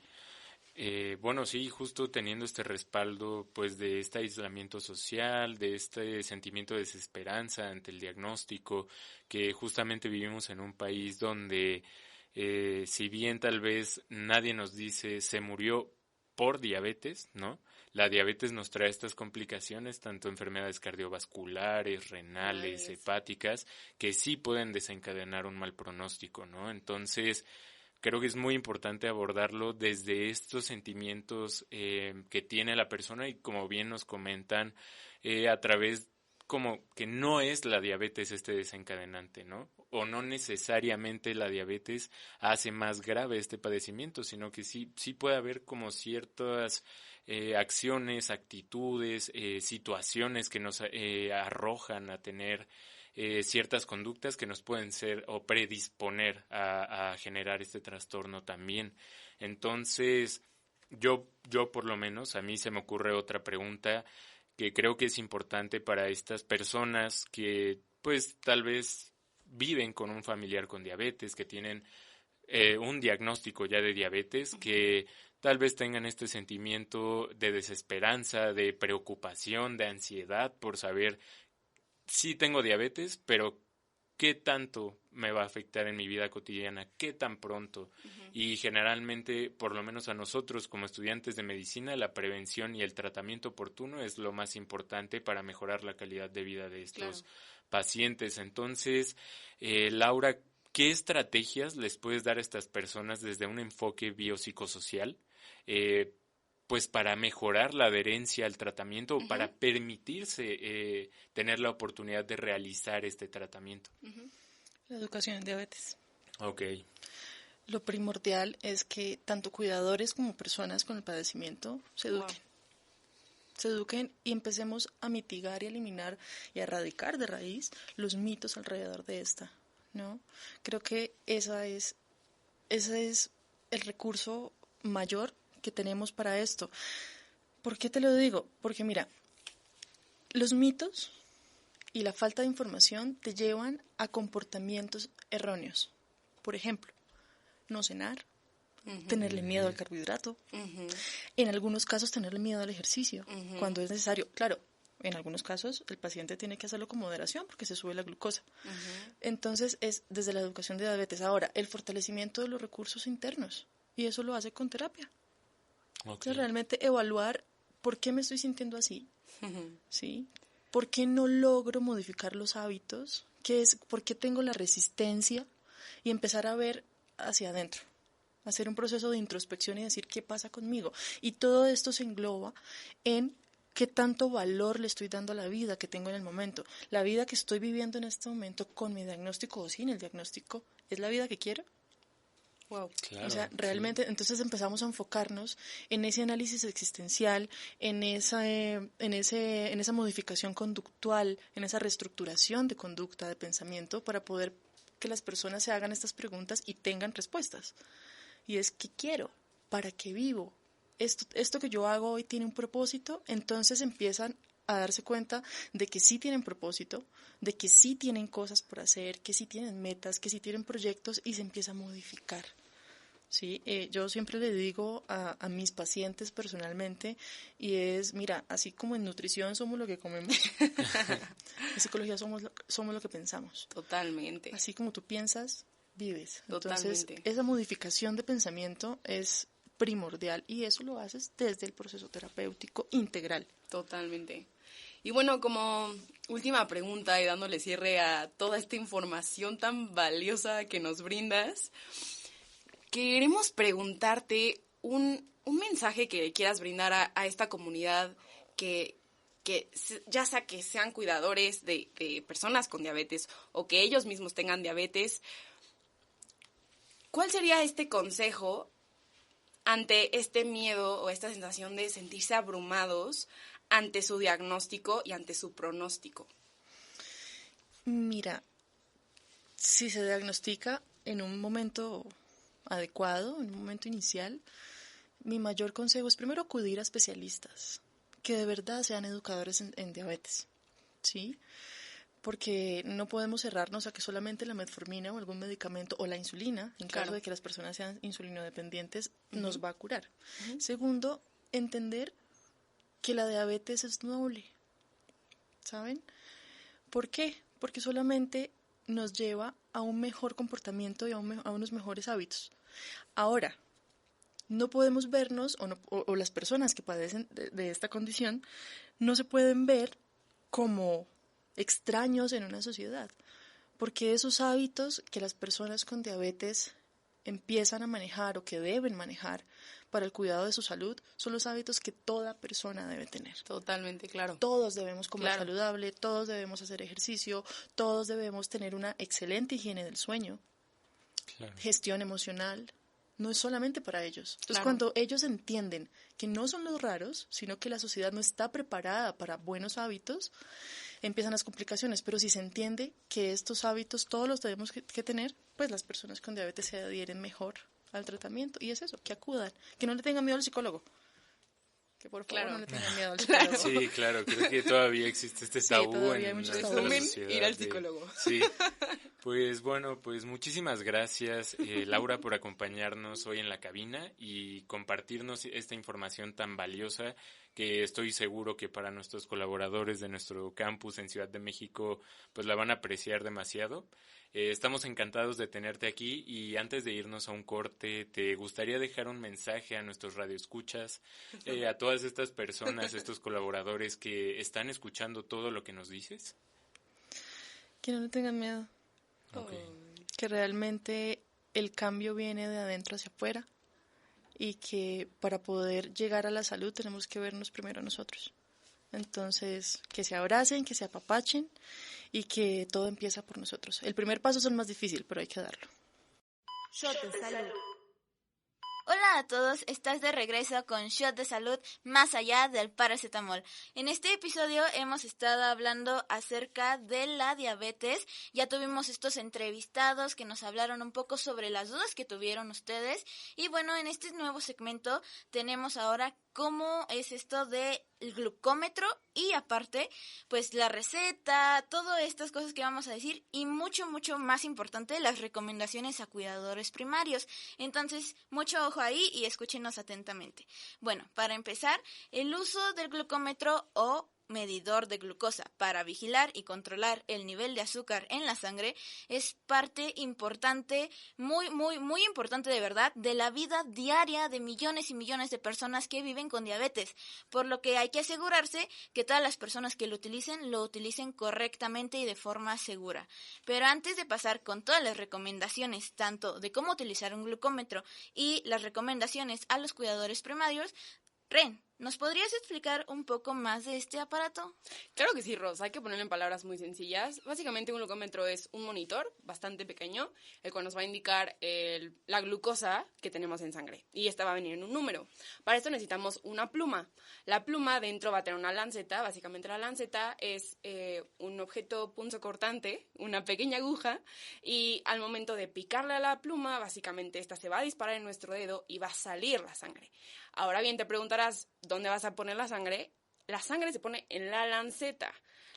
bueno, sí, justo teniendo este respaldo, pues, de este aislamiento social, de este sentimiento de desesperanza ante el diagnóstico, que justamente vivimos en un país donde, si bien tal vez nadie nos dice se murió por diabetes, ¿no? La diabetes nos trae estas complicaciones, tanto enfermedades cardiovasculares, renales, hepáticas, que sí pueden desencadenar un mal pronóstico, ¿no? Entonces, creo que es muy importante abordarlo desde estos sentimientos que tiene la persona y, como bien nos comentan, a través como que no es la diabetes este desencadenante, ¿no? O no necesariamente la diabetes hace más grave este padecimiento, sino que sí puede haber como ciertas acciones, actitudes, situaciones que nos arrojan a tener ciertas conductas que nos pueden ser o predisponer a generar este trastorno también. Entonces, yo por lo menos, a mí se me ocurre otra pregunta que creo que es importante para estas personas que pues tal vez viven con un familiar con diabetes, que tienen un diagnóstico ya de diabetes, que tal vez tengan este sentimiento de desesperanza, de preocupación, de ansiedad por saber si tengo diabetes, pero ¿qué tanto me va a afectar en mi vida cotidiana? ¿Qué tan pronto? Y generalmente, por lo menos a nosotros como estudiantes de medicina, la prevención y el tratamiento oportuno es lo más importante para mejorar la calidad de vida de estos pacientes. Entonces, Laura, ¿qué estrategias les puedes dar a estas personas desde un enfoque biopsicosocial pues para mejorar la adherencia al tratamiento o para permitirse tener la oportunidad de realizar este tratamiento? La educación en diabetes. Ok. Lo primordial es que tanto cuidadores como personas con el padecimiento se eduquen. Se eduquen y empecemos a mitigar y eliminar y a erradicar de raíz los mitos alrededor de esta, ¿no? Creo que ese es el recurso mayor que tenemos para esto. ¿Por qué te lo digo? Porque mira, los mitos y la falta de información te llevan a comportamientos erróneos. Por ejemplo, no cenar, tenerle miedo al carbohidrato, en algunos casos tenerle miedo al ejercicio, cuando es necesario. Claro, en algunos casos el paciente tiene que hacerlo con moderación porque se sube la glucosa. Entonces es desde la educación de diabetes. Ahora, el fortalecimiento de los recursos internos, y eso lo hace con terapia. Entonces realmente evaluar por qué me estoy sintiendo así, ¿sí? ¿Por qué no logro modificar los hábitos? ¿Por qué tengo la resistencia? Y empezar a ver hacia adentro, hacer un proceso de introspección y decir qué pasa conmigo. Y todo esto se engloba en qué tanto valor le estoy dando a la vida que tengo en el momento. La vida que estoy viviendo en este momento con mi diagnóstico o sin el diagnóstico, ¿es la vida que quiero? Wow. Claro, o sea, realmente entonces empezamos a enfocarnos en ese análisis existencial, en esa modificación conductual, en esa reestructuración de conducta, de pensamiento, para poder que las personas se hagan estas preguntas y tengan respuestas. Y es, ¿qué quiero? ¿Para qué vivo? Esto que yo hago hoy tiene un propósito. Entonces empiezan a darse cuenta de que sí tienen propósito, de que sí tienen cosas por hacer, que sí tienen metas, que sí tienen proyectos, y se empieza a modificar. ¿Sí? Yo siempre le digo a mis pacientes personalmente, y es, mira, así como en nutrición somos lo que comemos, en psicología somos lo que pensamos. Totalmente. Así como tú piensas, vives. Totalmente. Entonces, esa modificación de pensamiento es primordial y eso lo haces desde el proceso terapéutico integral. Totalmente. Y bueno, como última pregunta y dándole cierre a toda esta información tan valiosa que nos brindas, queremos preguntarte un mensaje que quieras brindar a esta comunidad que ya sea que sean cuidadores de personas con diabetes o que ellos mismos tengan diabetes. ¿Cuál sería este consejo ante este miedo o esta sensación de sentirse abrumados ante su diagnóstico y ante su pronóstico? Mira, si se diagnostica en un momento adecuado, en un momento inicial, mi mayor consejo es primero acudir a especialistas que de verdad sean educadores en diabetes, ¿sí? Porque no podemos cerrarnos a que solamente la metformina o algún medicamento o la insulina, en caso de que las personas sean insulinodependientes, nos va a curar. Segundo, entender que la diabetes es noble, ¿saben? ¿Por qué? Porque solamente nos lleva a un mejor comportamiento y a unos mejores hábitos. Ahora, no podemos vernos, o las personas que padecen de esta condición, no se pueden ver como extraños en una sociedad, porque esos hábitos que las personas con diabetes empiezan a manejar o que deben manejar para el cuidado de su salud son los hábitos que toda persona debe tener. Totalmente, claro. Todos debemos comer saludable, todos debemos hacer ejercicio, todos debemos tener una excelente higiene del sueño, gestión emocional. No es solamente para ellos. Entonces, cuando ellos entienden que no son los raros, sino que la sociedad no está preparada para buenos hábitos, empiezan las complicaciones. Pero si se entiende que estos hábitos todos los tenemos que tener, pues las personas con diabetes se adhieren mejor al tratamiento. Y es eso, que acudan, que no le tengan miedo al psicólogo. Que por favor no le tengan miedo al psicólogo. Sí, claro, creo que todavía existe este tabú en nuestra sociedad. Ir al psicólogo. Sí. Pues bueno, pues muchísimas gracias, Laura, por acompañarnos hoy en la cabina y compartirnos esta información tan valiosa que estoy seguro que para nuestros colaboradores de nuestro campus en Ciudad de México pues la van a apreciar demasiado. Estamos encantados de tenerte aquí y antes de irnos a un corte, ¿te gustaría dejar un mensaje a nuestros radioescuchas, a todas estas personas, estos colaboradores que están escuchando todo lo que nos dices? Que no le tengan miedo. Okay. Que realmente el cambio viene de adentro hacia afuera y que para poder llegar a la salud tenemos que vernos primero nosotros. Entonces, que se abracen, que se apapachen y que todo empieza por nosotros. El primer paso es el más difícil, pero hay que darlo. Shot de salud. Hola a todos, estás de regreso con Shot de Salud más allá del paracetamol. En este episodio hemos estado hablando acerca de la diabetes. Ya tuvimos estos entrevistados que nos hablaron un poco sobre las dudas que tuvieron ustedes. Y bueno, en este nuevo segmento tenemos ahora cómo es esto del glucómetro y aparte, pues la receta, todas estas cosas que vamos a decir y mucho, mucho más importante, las recomendaciones a cuidadores primarios. Entonces, mucho ojo ahí y escúchenos atentamente. Bueno, para empezar, el uso del glucómetro o medidor de glucosa para vigilar y controlar el nivel de azúcar en la sangre es parte importante, muy, muy, muy importante de verdad, de la vida diaria de millones y millones de personas que viven con diabetes, por lo que hay que asegurarse que todas las personas que lo utilicen correctamente y de forma segura. Pero antes de pasar con todas las recomendaciones, tanto de cómo utilizar un glucómetro y las recomendaciones a los cuidadores primarios, Ren, ¿nos podrías explicar un poco más de este aparato? Claro que sí, Ros. Hay que ponerlo en palabras muy sencillas. Básicamente un glucómetro es un monitor bastante pequeño, el cual nos va a indicar la glucosa que tenemos en sangre. Y esta va a venir en un número. Para esto necesitamos una pluma. La pluma dentro va a tener una lanceta. Básicamente la lanceta es un objeto punzocortante, una pequeña aguja. Y al momento de picarle a la pluma, básicamente esta se va a disparar en nuestro dedo y va a salir la sangre. Ahora bien, te preguntarás, ¿dónde vas a poner la sangre? La sangre se pone en la lanceta.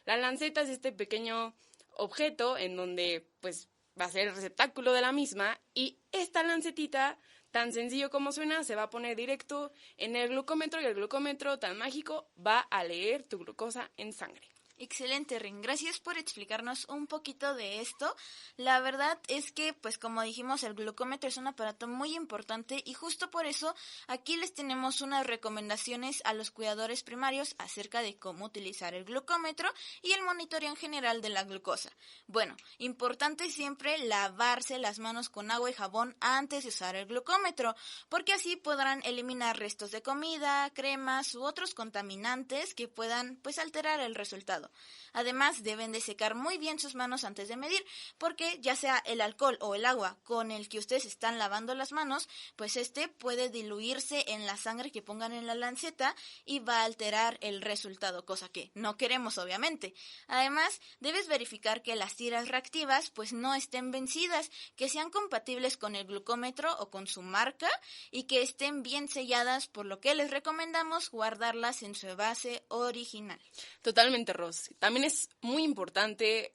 La lanceta es este pequeño objeto en donde pues va a ser el receptáculo de la misma y esta lancetita, tan sencillo como suena, se va a poner directo en el glucómetro y el glucómetro tan mágico va a leer tu glucosa en sangre. Excelente, Rin. Gracias por explicarnos un poquito de esto. La verdad es que, pues como dijimos, el glucómetro es un aparato muy importante y justo por eso aquí les tenemos unas recomendaciones a los cuidadores primarios acerca de cómo utilizar el glucómetro y el monitoreo en general de la glucosa. Bueno, importante siempre lavarse las manos con agua y jabón antes de usar el glucómetro, porque así podrán eliminar restos de comida, cremas u otros contaminantes que puedan, pues, alterar el resultado. Además, deben de secar muy bien sus manos antes de medir, porque ya sea el alcohol o el agua con el que ustedes están lavando las manos, pues puede diluirse en la sangre que pongan en la lanceta y va a alterar el resultado, cosa que no queremos, obviamente. Además, debes verificar que las tiras reactivas pues no estén vencidas, que sean compatibles con el glucómetro o con su marca y que estén bien selladas, por lo que les recomendamos guardarlas en su envase original. Totalmente, Ros. También es muy importante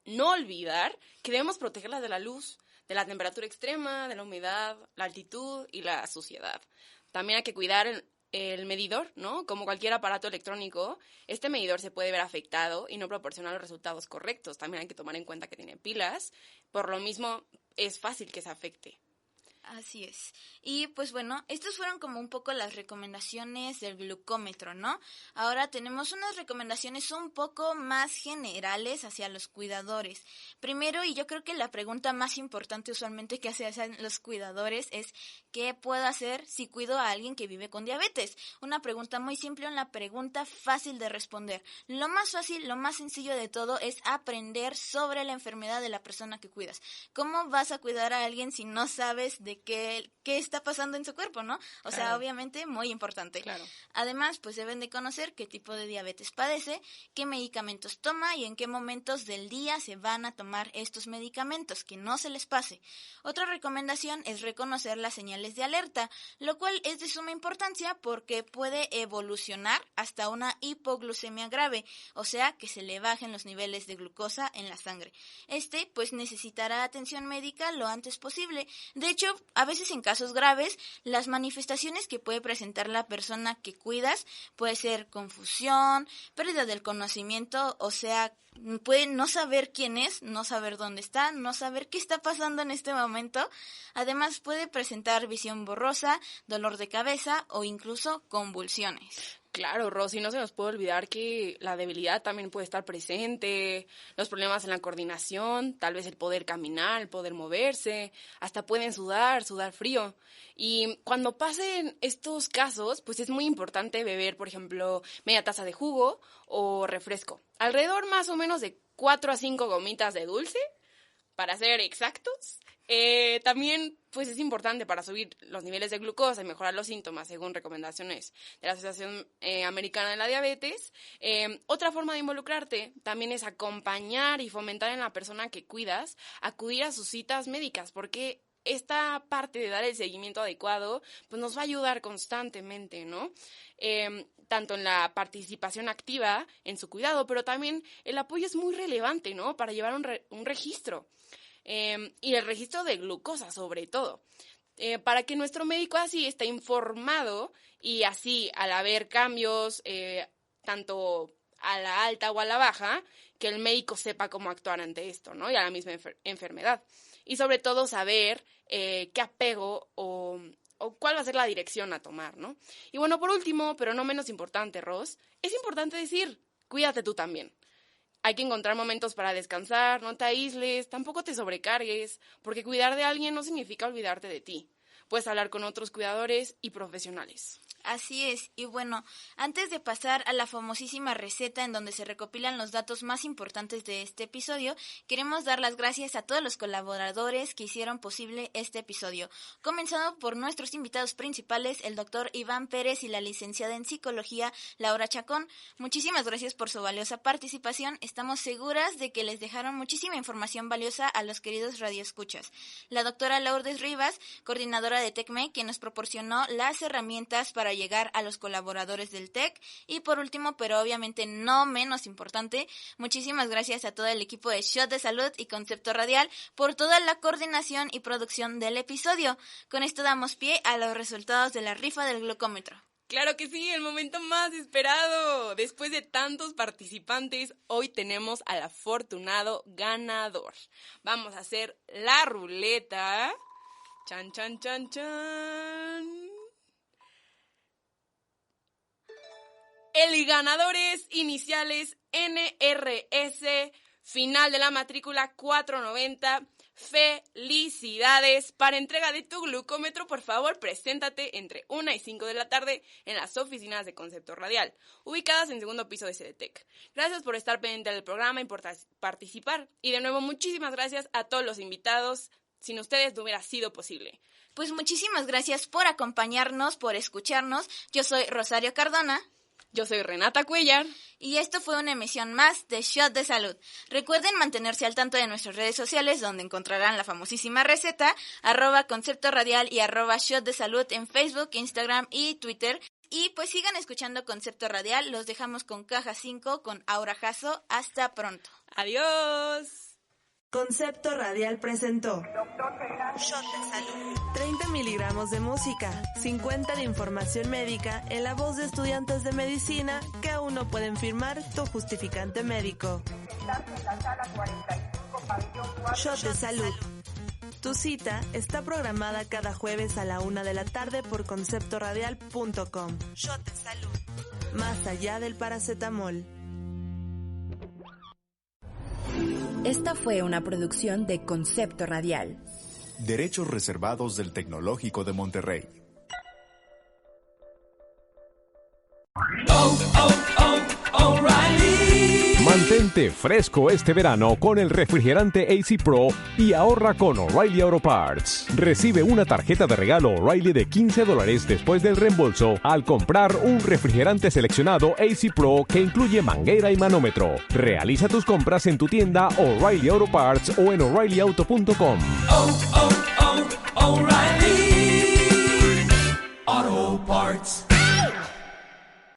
no olvidar que debemos protegerlas de la luz, de la temperatura extrema, de la humedad, la altitud y la suciedad. También hay que cuidar el medidor, ¿no? Como cualquier aparato electrónico, este medidor se puede ver afectado y no proporciona los resultados correctos. También hay que tomar en cuenta que tiene pilas, por lo mismo es fácil que se afecte. Así es. Y pues bueno, estas fueron como un poco las recomendaciones del glucómetro, ¿no? Ahora tenemos unas recomendaciones un poco más generales hacia los cuidadores. Primero, y yo creo que la pregunta más importante usualmente que hacen los cuidadores es ¿qué puedo hacer si cuido a alguien que vive con diabetes? Una pregunta muy simple, una pregunta fácil de responder. Lo más fácil, lo más sencillo de todo es aprender sobre la enfermedad de la persona que cuidas. ¿Cómo vas a cuidar a alguien si no sabes de qué está pasando en su cuerpo, ¿no? O sea, obviamente muy importante. Claro. Además, pues deben de conocer qué tipo de diabetes padece, qué medicamentos toma y en qué momentos del día se van a tomar estos medicamentos, que no se les pase. Otra recomendación es reconocer las señales de alerta, lo cual es de suma importancia porque puede evolucionar hasta una hipoglucemia grave, o sea, que se le bajen los niveles de glucosa en la sangre. Pues necesitará atención médica lo antes posible. De hecho, a veces en casos graves, las manifestaciones que puede presentar la persona que cuidas puede ser confusión, pérdida del conocimiento, o sea, puede no saber quién es, no saber dónde está, no saber qué está pasando en este momento. Además, puede presentar visión borrosa, dolor de cabeza o incluso convulsiones. Claro, Rosy, no se nos puede olvidar que la debilidad también puede estar presente, los problemas en la coordinación, tal vez el poder caminar, el poder moverse, hasta pueden sudar frío. Y cuando pasen estos casos, pues es muy importante beber, por ejemplo, media taza de jugo o refresco. Alrededor más o menos de 4 a 5 gomitas de dulce, para ser exactos. También pues es importante para subir los niveles de glucosa y mejorar los síntomas según recomendaciones de la Asociación Americana de la Diabetes. Otra forma de involucrarte también es acompañar y fomentar en la persona que cuidas acudir a sus citas médicas, porque esta parte de dar el seguimiento adecuado pues nos va a ayudar constantemente, ¿no? Tanto en la participación activa en su cuidado, pero también el apoyo es muy relevante, ¿no? Para llevar un registro. Y el registro de glucosa sobre todo, para que nuestro médico así esté informado y así al haber cambios tanto a la alta o a la baja, que el médico sepa cómo actuar ante esto, ¿no? Y a la misma enfermedad. Y sobre todo saber qué apego o cuál va a ser la dirección a tomar, ¿no? Y bueno, por último, pero no menos importante, Ros, es importante decir, cuídate tú también. Hay que encontrar momentos para descansar, no te aísles, tampoco te sobrecargues, porque cuidar de alguien no significa olvidarte de ti. Puedes hablar con otros cuidadores y profesionales. Así es, y bueno, antes de pasar a la famosísima receta en donde se recopilan los datos más importantes de este episodio, queremos dar las gracias a todos los colaboradores que hicieron posible este episodio, comenzando por nuestros invitados principales, el doctor Iván Pérez y la licenciada en psicología Laura Chacón. Muchísimas gracias por su valiosa participación, estamos seguras de que les dejaron muchísima información valiosa a los queridos radioescuchas. La doctora Lourdes Rivas, coordinadora de TECME, quien nos proporcionó las herramientas para llegar a los colaboradores del TEC. Y por último, pero obviamente no menos importante, muchísimas gracias a todo el equipo de Shot de Salud y Concepto Radial por toda la coordinación y producción del episodio. Con esto damos pie a los resultados de la rifa del glucómetro. Claro que sí, el momento más esperado. Después de tantos participantes, hoy tenemos al afortunado ganador. Vamos a hacer la ruleta. Chan, chan, chan, chan. El ganador es iniciales NRS, final de la matrícula 490. ¡Felicidades! Para entrega de tu glucómetro, por favor, preséntate entre 1 y 5 de la tarde en las oficinas de Concepto Radial, ubicadas en segundo piso de CDTEC. Gracias por estar pendiente del programa y por participar. Y de nuevo, muchísimas gracias a todos los invitados. Sin ustedes no hubiera sido posible. Pues muchísimas gracias por acompañarnos, por escucharnos. Yo soy Rosario Cardona. Yo soy Renata Cuellar. Y esto fue una emisión más de Shot de Salud. Recuerden mantenerse al tanto de nuestras redes sociales, donde encontrarán la famosísima receta, @Concepto Radial y @Shot de Salud en Facebook, Instagram y Twitter. Y pues sigan escuchando Concepto Radial. Los dejamos con Caja 5 con Aura Jasso. Hasta pronto. Adiós. Concepto Radial presentó Shot de Salud. 30 miligramos de música, 50 de información médica en la voz de estudiantes de medicina que aún no pueden firmar tu justificante médico. Shot de Salud. Tu cita está programada cada jueves a la 1 de la tarde por conceptoradial.com. Shot de Salud. Más allá del paracetamol. Esta fue una producción de Concepto Radial. Derechos reservados del Tecnológico de Monterrey. Mantente fresco este verano con el refrigerante AC Pro y ahorra con O'Reilly Auto Parts. Recibe una tarjeta de regalo O'Reilly de $15 después del reembolso al comprar un refrigerante seleccionado AC Pro que incluye manguera y manómetro. Realiza tus compras en tu tienda O'Reilly Auto Parts o en O'ReillyAuto.com. O'Reilly.